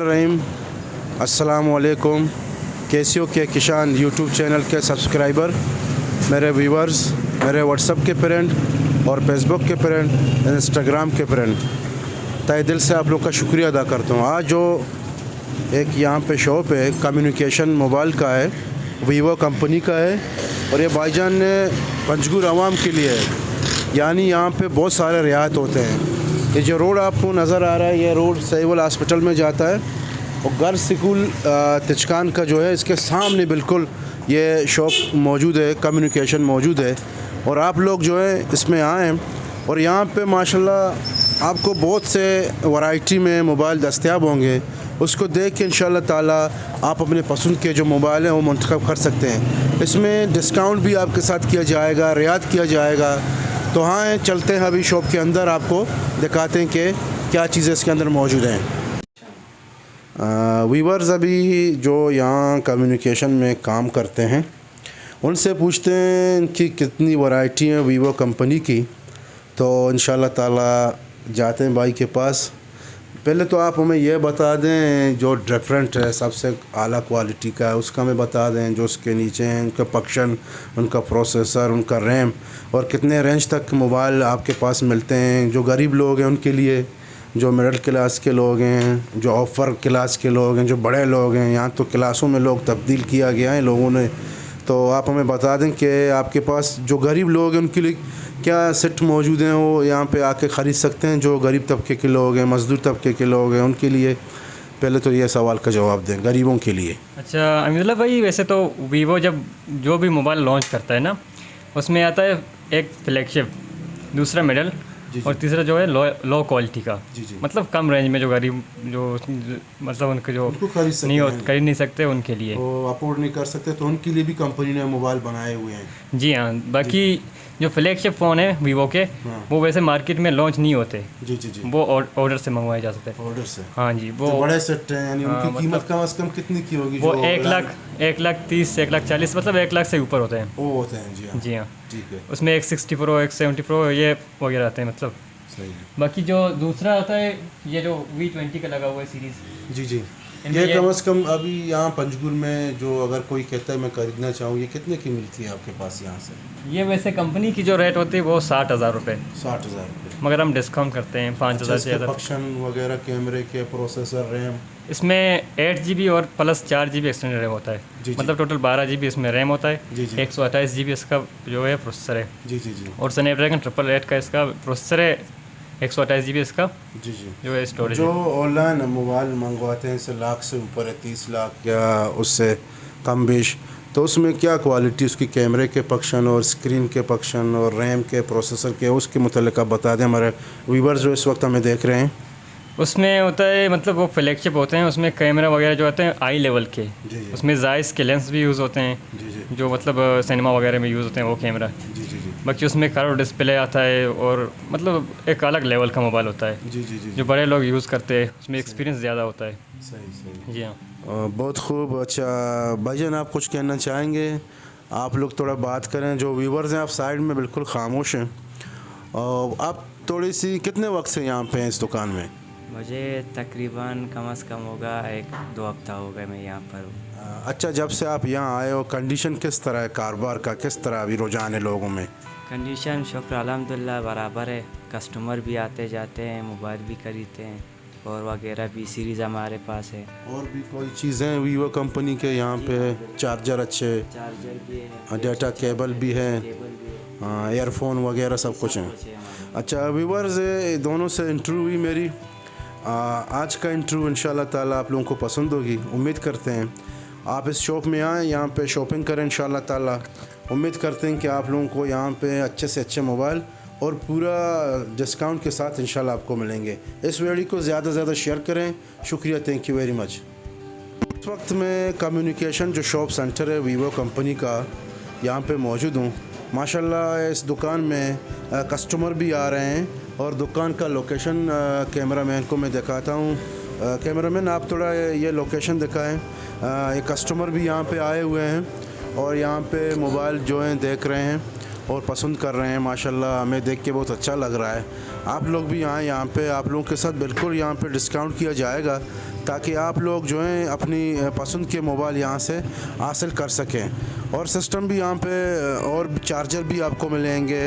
रहीम अस्सलामुअलैकुम। कैसियो के किसान यूट्यूब चैनल के सब्सक्राइबर, मेरे व्यूवर्स, मेरे व्हाट्सएप के फ्रेंड और फेसबुक के फ्रेंड, इंस्टाग्राम के फ्रेंड, तहे दिल से आप लोग का शुक्रिया अदा करता हूँ। आज जो एक यहाँ पे शॉप है कम्युनिकेशन मोबाइल का है, वीवो कंपनी का है, और ये भाईजान ने पंजगुर आवाम के लिए है। यानी यहाँ पे बहुत सारे रियायत होते हैं। ये जो रोड आपको नज़र आ रहा है, ये रोड सहीवल हॉस्पिटल में जाता है और गर्ल्स स्कूल तिचकान का जो है, इसके सामने बिल्कुल ये शॉप मौजूद है, कम्युनिकेशन मौजूद है। और आप लोग जो है इसमें आएँ और यहाँ पे माशाल्लाह आपको बहुत से वैरायटी में मोबाइल दस्तयाब होंगे। उसको देख के इंशाल्लाह ताला आप अपने पसंद के जो मोबाइल हैं वो मुंतखब कर सकते हैं। इसमें डिस्काउंट भी आपके साथ किया जाएगा, रियायत किया जाएगा। तो हाँ, चलते हैं अभी शॉप के अंदर, आपको दिखाते हैं कि क्या चीज़ें इसके अंदर मौजूद हैं। वीवर्स अभी जो यहाँ कम्युनिकेशन में काम करते हैं उनसे पूछते हैं कि कितनी वैरायटी है वीवो कंपनी की। तो इंशाल्लाह ताला जाते हैं भाई के पास। पहले तो आप हमें यह बता दें जो डिफरेंट है, सबसे आला क्वालिटी का है उसका हमें बता दें, जो उसके नीचे हैं उनका फंक्शन, उनका प्रोसेसर, उनका रैम, और कितने रेंज तक मोबाइल आपके पास मिलते हैं। जो गरीब लोग हैं उनके लिए, जो मिडिल क्लास के लोग हैं, जो ऑफर क्लास के लोग हैं, जो बड़े लोग हैं, यहाँ तो क्लासों में लोग तब्दील किया गया है लोगों ने। तो आप हमें बता दें कि आपके पास जो गरीब लोग हैं उनके लिए क्या सेट मौजूद हैं, वो यहाँ पे आके ख़रीद सकते हैं। जो गरीब तबके के लोग हैं, मज़दूर तबके के लोग हैं, उनके लिए पहले तो ये सवाल का जवाब दें, गरीबों के लिए। अच्छा अमीरुल्लाह भाई, वैसे तो वीवो जब जो भी मोबाइल लॉन्च करता है ना, उसमें आता है एक फ्लैगशिप, दूसरा मिडल और तीसरा जो है लो क्वालिटी का। मतलब कम रेंज में जो गरीब जो मतलब उनके जो खरीद नहीं सकते उनके लिए, अफोर्ड नहीं कर सकते, तो उनके लिए भी कंपनी ने मोबाइल बनाए हुए हैं। जी हाँ। बाकी जो फ्लैगशिप फ़ोन है वीवो के, वो वैसे मार्केट में लॉन्च नहीं होते। जी। वो ऑर्डर से मंगवाए जा सकते हैं। ऑर्डर से? हाँ जी। वो बड़े सेट हैं, यानी उनकी कीमत कम से कम कितनी की होगी? वो 1,30,000 से 1,40,000, मतलब 1,00,000 से ऊपर होते हैं। वो होते हैं, जी हाँ। जी हाँ, ठीक है। उसमें एक 60 प्रो, एक 70 प्रो, ये वगैरह आते हैं मतलब। सही। बाकी जो दूसरा आता है, ये जो V20 का लगा हुआ है सीरीज़, जी। ये कम से कम अभी यहाँ पंजगुर में जो अगर कोई कहता है मैं खरीदना चाहूँ, ये कितने की मिलती है आपके पास यहाँ से? ये वैसे कंपनी की जो रेट होती है वो 60,000 रुपये। 60,000 रुपये, मगर हम डिस्काउंट करते हैं 5,000 से ज़्यादा। फंक्शन वगैरह, कैमरे के, प्रोसेसर, रैम, इसमें 8 GB और प्लस 4 GB एक्सटेंडेड रैम होता है। मतलब टोटल 12 GB इसमें रैम होता है। 128 GB इसका जो है प्रोसेसर है। जी। और स्नैपड्रैगन 888 का इसका प्रोसेसर है, 128 GB इसका जी जो है स्टोरेज। जो ऑनलाइन मोबाइल मंगवाते हैं से लाख से ऊपर है, 30 लाख या उससे कम बेश, तो उसमें क्या क्वालिटी उसकी कैमरे के फंक्शन और स्क्रीन के फंक्शन और रैम के, प्रोसेसर के, उसके मुतालिक आप बता दें हमारे व्यूअर्स जो इस वक्त हमें देख रहे हैं। उसमें होता है मतलब वो फ्लैगशिप होते हैं, उसमें कैमरा वगैरह जो आते हैं आई लेवल के। उसमें जायज़ के लेंस भी यूज़ होते हैं, जो मतलब सिनेमा वगैरह में यूज़ होते हैं वो कैमरा। बाकी उसमें कर्व डिस्प्ले आता है और मतलब एक अलग लेवल का मोबाइल होता है। जी। जो बड़े लोग यूज़ करते हैं, उसमें एक्सपीरियंस ज़्यादा होता है। सही। जी हाँ, बहुत खूब। अच्छा भाईजान, आप कुछ कहना चाहेंगे? आप लोग थोड़ा बात करें। जो व्यूवर्स हैं आप साइड में बिल्कुल खामोश हैं। और आप थोड़ी सी कितने वक्त से यहाँ पे हैं इस दुकान में? मुझे तकरीबन कम से कम होगा 1-2 हफ्ता हो गए मैं यहाँ पर हूँ। अच्छा, जब से आप यहाँ आए हो कंडीशन किस तरह है कारोबार का, किस तरह अभी रुझान है लोगों में? कंडीशन शुक्र अल्हम्दुलिल्लाह बराबर है। कस्टमर भी आते जाते हैं, मोबाइल भी खरीदते हैं और वगैरह भी सीरीज़ हमारे पास है। और भी कोई चीज़ें वीवो कंपनी के यहाँ पे? चार्जर अच्छे, चार्जर भी है, डाटा केबल भी है, हाँ, एयरफोन वगैरह सब कुछ है। अच्छा व्यूवर्स, दोनों से इंटरव्यू हुई मेरी। आज का इंटरव्यू इंशाल्लाह ताला आप लोगों को पसंद होगी, उम्मीद करते हैं। आप इस शॉप में आएँ, यहाँ पे शॉपिंग करें इंशाल्लाह ताला। उम्मीद करते हैं कि आप लोगों को यहाँ पे अच्छे से अच्छे मोबाइल और पूरा डिस्काउंट के साथ इंशाल्लाह आपको मिलेंगे। इस वीडियो को ज़्यादा से ज़्यादा शेयर करें। शुक्रिया, थैंक यू वेरी मच। इस वक्त मैं कम्युनिकेशन जो शॉप सेंटर है वीवो कंपनी का, यहाँ पे मौजूद हूँ। माशाल्लाह इस दुकान में कस्टमर भी आ रहे हैं और दुकान का लोकेशन कैमरामैन को मैं दिखाता हूँ। कैमरामैन आप थोड़ा ये लोकेशन दिखाएं। ये कस्टमर भी यहाँ पे आए हुए हैं और यहाँ पे मोबाइल जो हैं देख रहे हैं और पसंद कर रहे हैं। माशाल्लाह हमें देख के बहुत अच्छा लग रहा है। आप लोग भी यहाँ पे आप लोगों के साथ बिल्कुल यहाँ पे डिस्काउंट किया जाएगा ताकि आप लोग जो हैं अपनी पसंद के मोबाइल यहाँ से हासिल कर सकें। और सिस्टम भी यहाँ पे और चार्जर भी आपको मिलेंगे,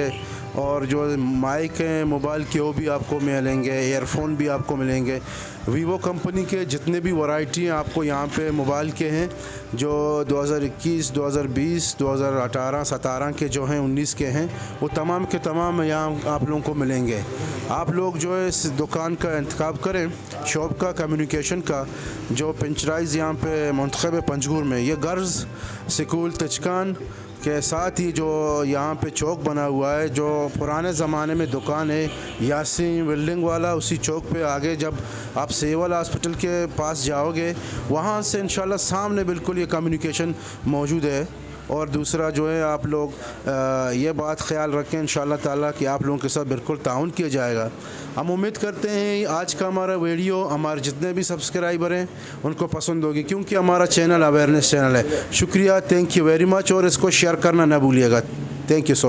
और जो माइक हैं मोबाइल के वो भी आपको मिलेंगे, ईयरफोन भी आपको मिलेंगे। वीवो कंपनी के जितने भी वैरायटी हैं आपको यहाँ पे मोबाइल के हैं, जो 2021, 2020, 2018, 17 के जो हैं, 19 के हैं, वो तमाम के तमाम यहाँ आप लोगों को मिलेंगे। आप लोग जो है इस दुकान का इंतखाब करें, शॉप का, कम्युनिकेशन का, जो पिंचराइज़ यहाँ पे मुंतखब है पंजगुर में। ये गर्ज स्कूल तचकान के साथ ही जो यहाँ पे चौक बना हुआ है, जो पुराने ज़माने में दुकान है यासीन बिल्डिंग वाला, उसी चौक पे आगे जब आप सिविल हॉस्पिटल के पास जाओगे, वहाँ से इंशाल्लाह सामने बिल्कुल ये कम्युनिकेशन मौजूद है। और दूसरा जो है आप लोग ये बात ख्याल रखें इंशाल्लाह ताला कि आप लोगों के साथ बिल्कुल ताउन किया जाएगा। हम उम्मीद करते हैं आज का हमारा वीडियो हमारे जितने भी सब्सक्राइबर हैं उनको पसंद होगी, क्योंकि हमारा चैनल अवेयरनेस चैनल है। शुक्रिया, थैंक यू वेरी मच, और इसको शेयर करना ना भूलिएगा। Thank you so